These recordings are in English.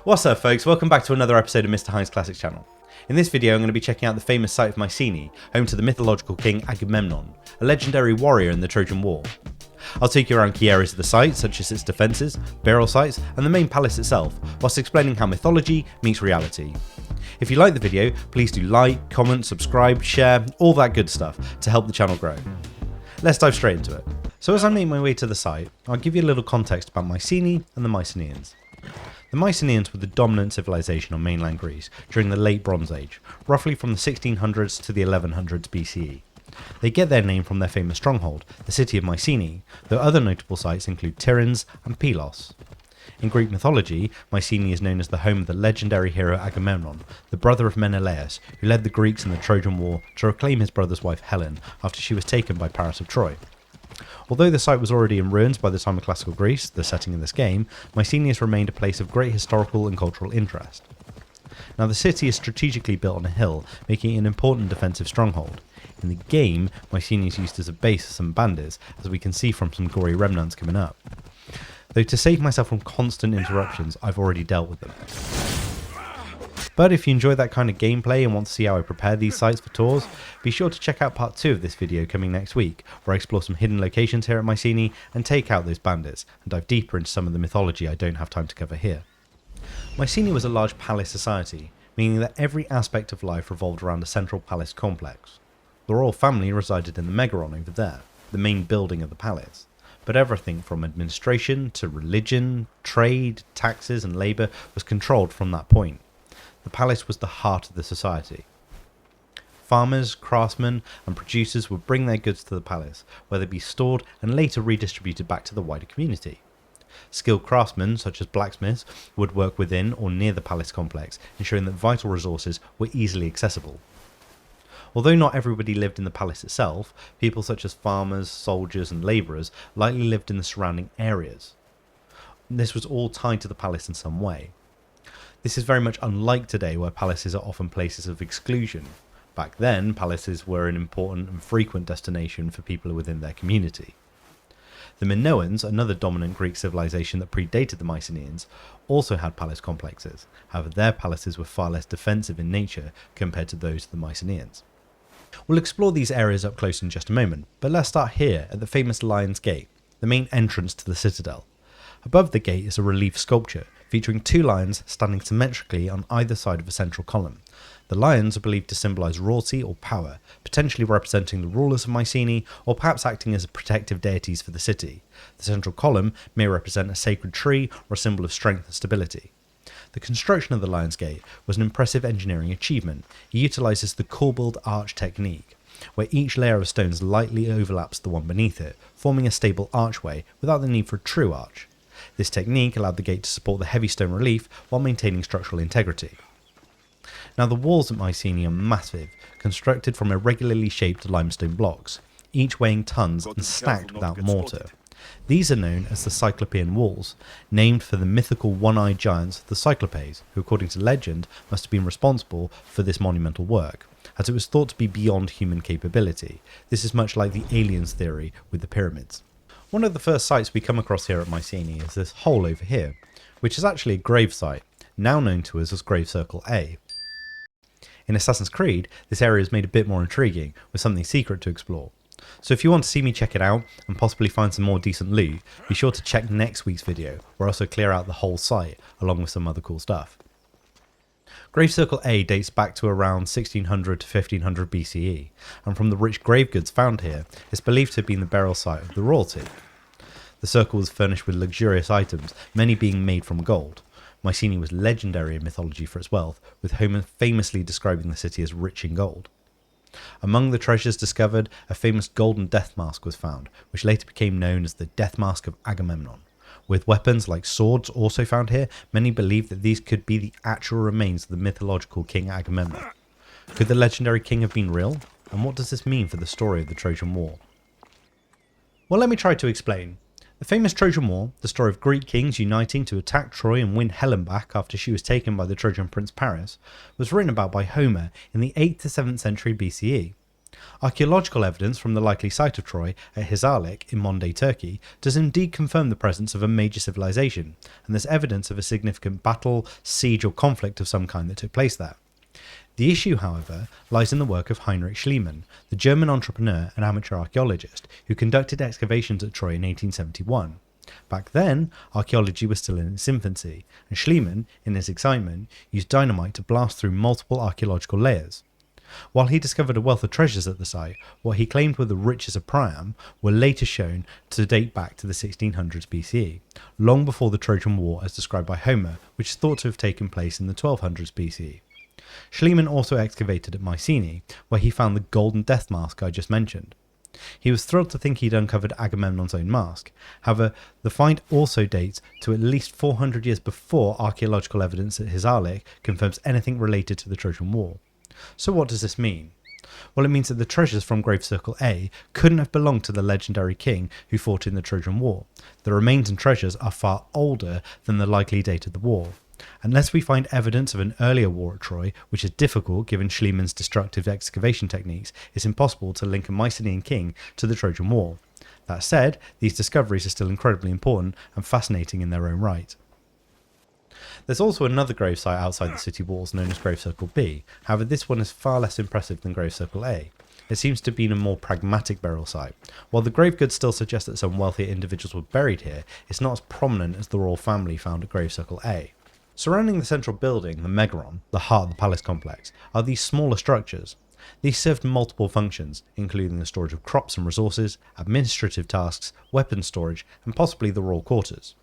What's up folks, welcome back to another episode of Mr. Heinz Classics channel. In this video I'm going to be checking out the famous site of Mycenae, home to the mythological king Agamemnon, a legendary warrior in the Trojan War. I'll take you around key areas of the site, such as its defences, burial sites and the main palace itself, whilst explaining how mythology meets reality. If you like the video, please do like, comment, subscribe, share, all that good stuff to help the channel grow. Let's dive straight into it. So as I make my way to the site, I'll give you a little context about Mycenae and the Mycenaeans. The Mycenaeans were the dominant civilization on mainland Greece during the Late Bronze Age, roughly from the 1600s to the 1100s BCE. They get their name from their famous stronghold, the city of Mycenae, though other notable sites include Tiryns and Pylos. In Greek mythology, Mycenae is known as the home of the legendary hero Agamemnon, the brother of Menelaus, who led the Greeks in the Trojan War to reclaim his brother's wife Helen after she was taken by Paris of Troy. Although the site was already in ruins by the time of classical Greece, the setting of this game, Mycenae has remained a place of great historical and cultural interest. Now the city is strategically built on a hill, making it an important defensive stronghold. In the game, Mycenae is used as a base for some bandits, as we can see from some gory remnants coming up. Though to save myself from constant interruptions, I've already dealt with them. But if you enjoy that kind of gameplay and want to see how I prepare these sites for tours, be sure to check out part 2 of this video coming next week, where I explore some hidden locations here at Mycenae and take out those bandits, and dive deeper into some of the mythology I don't have time to cover here. Mycenae was a large palace society, meaning that every aspect of life revolved around a central palace complex. The royal family resided in the Megaron over there, the main building of the palace, but everything from administration to religion, trade, taxes and labour was controlled from that point. The palace was the heart of the society. Farmers, craftsmen and producers would bring their goods to the palace, where they'd be stored and later redistributed back to the wider community. Skilled craftsmen, such as blacksmiths, would work within or near the palace complex, ensuring that vital resources were easily accessible. Although not everybody lived in the palace itself, people such as farmers, soldiers and labourers likely lived in the surrounding areas. This was all tied to the palace in some way. This is very much unlike today, where palaces are often places of exclusion. Back then, palaces were an important and frequent destination for people within their community. The Minoans, another dominant Greek civilization that predated the Mycenaeans, also had palace complexes. However, their palaces were far less defensive in nature compared to those of the Mycenaeans. We'll explore these areas up close in just a moment, but let's start here at the famous Lion's Gate, the main entrance to the citadel. Above the gate is a relief sculpture featuring two lions standing symmetrically on either side of a central column. The lions are believed to symbolise royalty or power, potentially representing the rulers of Mycenae or perhaps acting as protective deities for the city. The central column may represent a sacred tree or a symbol of strength and stability. The construction of the Lion's Gate was an impressive engineering achievement. It utilises the corbelled arch technique, where each layer of stones lightly overlaps the one beneath it, forming a stable archway without the need for a true arch. This technique allowed the gate to support the heavy stone relief while maintaining structural integrity. Now the walls at Mycenae are massive, constructed from irregularly shaped limestone blocks, each weighing tons and stacked without mortar. These are known as the Cyclopean walls, named for the mythical one-eyed giants, the Cyclopes, who according to legend must have been responsible for this monumental work, as it was thought to be beyond human capability. This is much like the aliens theory with the pyramids. One of the first sites we come across here at Mycenae is this hole over here, which is actually a grave site, now known to us as Grave Circle A. In Assassin's Creed, this area is made a bit more intriguing, with something secret to explore. So if you want to see me check it out, and possibly find some more decent loot, be sure to check next week's video, where I also clear out the whole site, along with some other cool stuff. Grave Circle A dates back to around 1600 to 1500 BCE, and from the rich grave goods found here, it's believed to have been the burial site of the royalty. The circle was furnished with luxurious items, many being made from gold. Mycenae was legendary in mythology for its wealth, with Homer famously describing the city as rich in gold. Among the treasures discovered, a famous golden death mask was found, which later became known as the Death Mask of Agamemnon. With weapons like swords also found here, many believe that these could be the actual remains of the mythological king Agamemnon. Could the legendary king have been real? And what does this mean for the story of the Trojan War? Well, let me try to explain. The famous Trojan War, the story of Greek kings uniting to attack Troy and win Helen back after she was taken by the Trojan prince Paris, was written about by Homer in the 8th to 7th century BCE. Archaeological evidence from the likely site of Troy at Hisarlik in modern-day Turkey does indeed confirm the presence of a major civilization, and there's evidence of a significant battle, siege or conflict of some kind that took place there. The issue, however, lies in the work of Heinrich Schliemann, the German entrepreneur and amateur archaeologist who conducted excavations at Troy in 1871. Back then, archaeology was still in its infancy, and Schliemann, in his excitement, used dynamite to blast through multiple archaeological layers. While he discovered a wealth of treasures at the site, what he claimed were the riches of Priam were later shown to date back to the 1600s BCE, long before the Trojan War as described by Homer, which is thought to have taken place in the 1200s BCE. Schliemann also excavated at Mycenae, where he found the golden death mask I just mentioned. He was thrilled to think he'd uncovered Agamemnon's own mask. However, the find also dates to at least 400 years before archaeological evidence at Hisarlik confirms anything related to the Trojan War. So what does this mean? Well, it means that the treasures from Grave Circle A couldn't have belonged to the legendary king who fought in the Trojan War. The remains and treasures are far older than the likely date of the war. Unless we find evidence of an earlier war at Troy, which is difficult given Schliemann's destructive excavation techniques, it's impossible to link a Mycenaean king to the Trojan War. That said, these discoveries are still incredibly important and fascinating in their own right. There's also another grave site outside the city walls known as Grave Circle B, however this one is far less impressive than Grave Circle A. It seems to have been a more pragmatic burial site. While the grave goods still suggest that some wealthier individuals were buried here, it's not as prominent as the royal family found at Grave Circle A. Surrounding the central building, the Megaron, the heart of the palace complex, are these smaller structures. These served multiple functions, including the storage of crops and resources, administrative tasks, weapons storage, and possibly the royal quarters.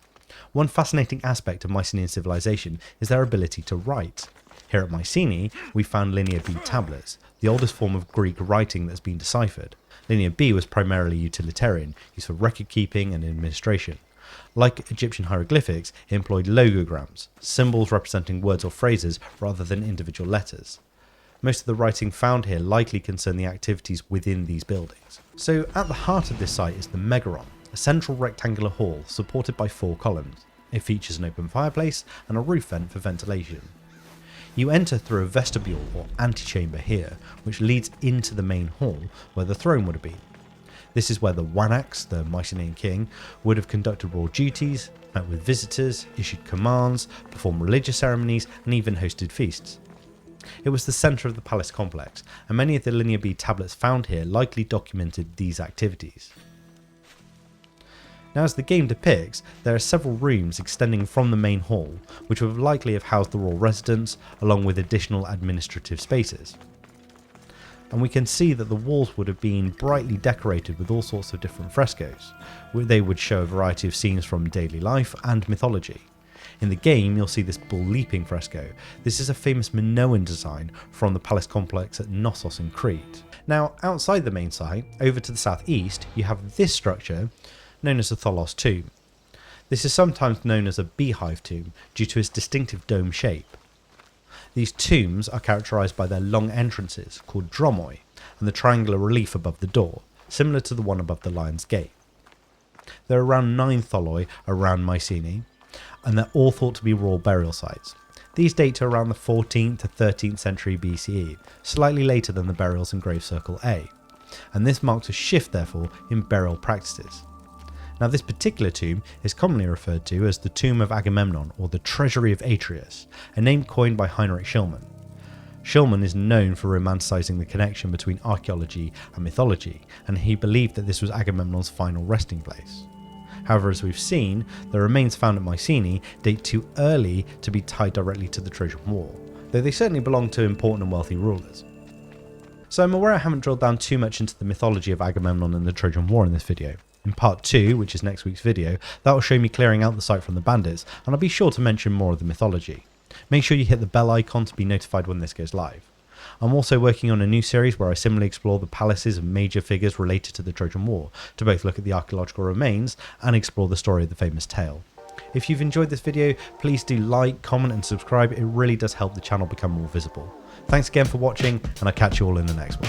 One fascinating aspect of Mycenaean civilization is their ability to write. Here at Mycenae, we found Linear B tablets, the oldest form of Greek writing that's been deciphered. Linear B was primarily utilitarian, used for record keeping and administration. Like Egyptian hieroglyphics, it employed logograms, symbols representing words or phrases rather than individual letters. Most of the writing found here likely concern the activities within these buildings. So at the heart of this site is the Megaron, a central rectangular hall supported by 4 columns. It features an open fireplace and a roof vent for ventilation. You enter through a vestibule or antechamber here, which leads into the main hall where the throne would have been. This is where the Wanax, the Mycenaean king, would have conducted royal duties, met with visitors, issued commands, performed religious ceremonies, and even hosted feasts. It was the centre of the palace complex, and many of the Linear B tablets found here likely documented these activities. Now, as the game depicts, there are several rooms extending from the main hall, which would likely have housed the royal residence, along with additional administrative spaces. And we can see that the walls would have been brightly decorated with all sorts of different frescoes. They would show a variety of scenes from daily life and mythology. In the game, you'll see this bull leaping fresco. This is a famous Minoan design from the palace complex at Knossos in Crete. Now, outside the main site, over to the southeast, you have this structure, known as the Tholos tomb. This is sometimes known as a beehive tomb due to its distinctive dome shape. These tombs are characterised by their long entrances, called dromoi, and the triangular relief above the door, similar to the one above the Lion's Gate. There are around 9 tholoi around Mycenae, and they're all thought to be royal burial sites. These date to around the 14th to 13th century BCE, slightly later than the burials in Grave Circle A, and this marks a shift therefore in burial practices. Now, this particular tomb is commonly referred to as the Tomb of Agamemnon or the Treasury of Atreus, a name coined by Heinrich Schliemann. Schliemann is known for romanticising the connection between archaeology and mythology, and he believed that this was Agamemnon's final resting place. However, as we've seen, the remains found at Mycenae date too early to be tied directly to the Trojan War, though they certainly belong to important and wealthy rulers. So I'm aware I haven't drilled down too much into the mythology of Agamemnon and the Trojan War in this video. In part 2, which is next week's video, that will show me clearing out the site from the bandits, and I'll be sure to mention more of the mythology. Make sure you hit the bell icon to be notified when this goes live. I'm also working on a new series where I similarly explore the palaces of major figures related to the Trojan War, to both look at the archaeological remains and explore the story of the famous tale. If you've enjoyed this video, please do like, comment and subscribe, it really does help the channel become more visible. Thanks again for watching, and I'll catch you all in the next one.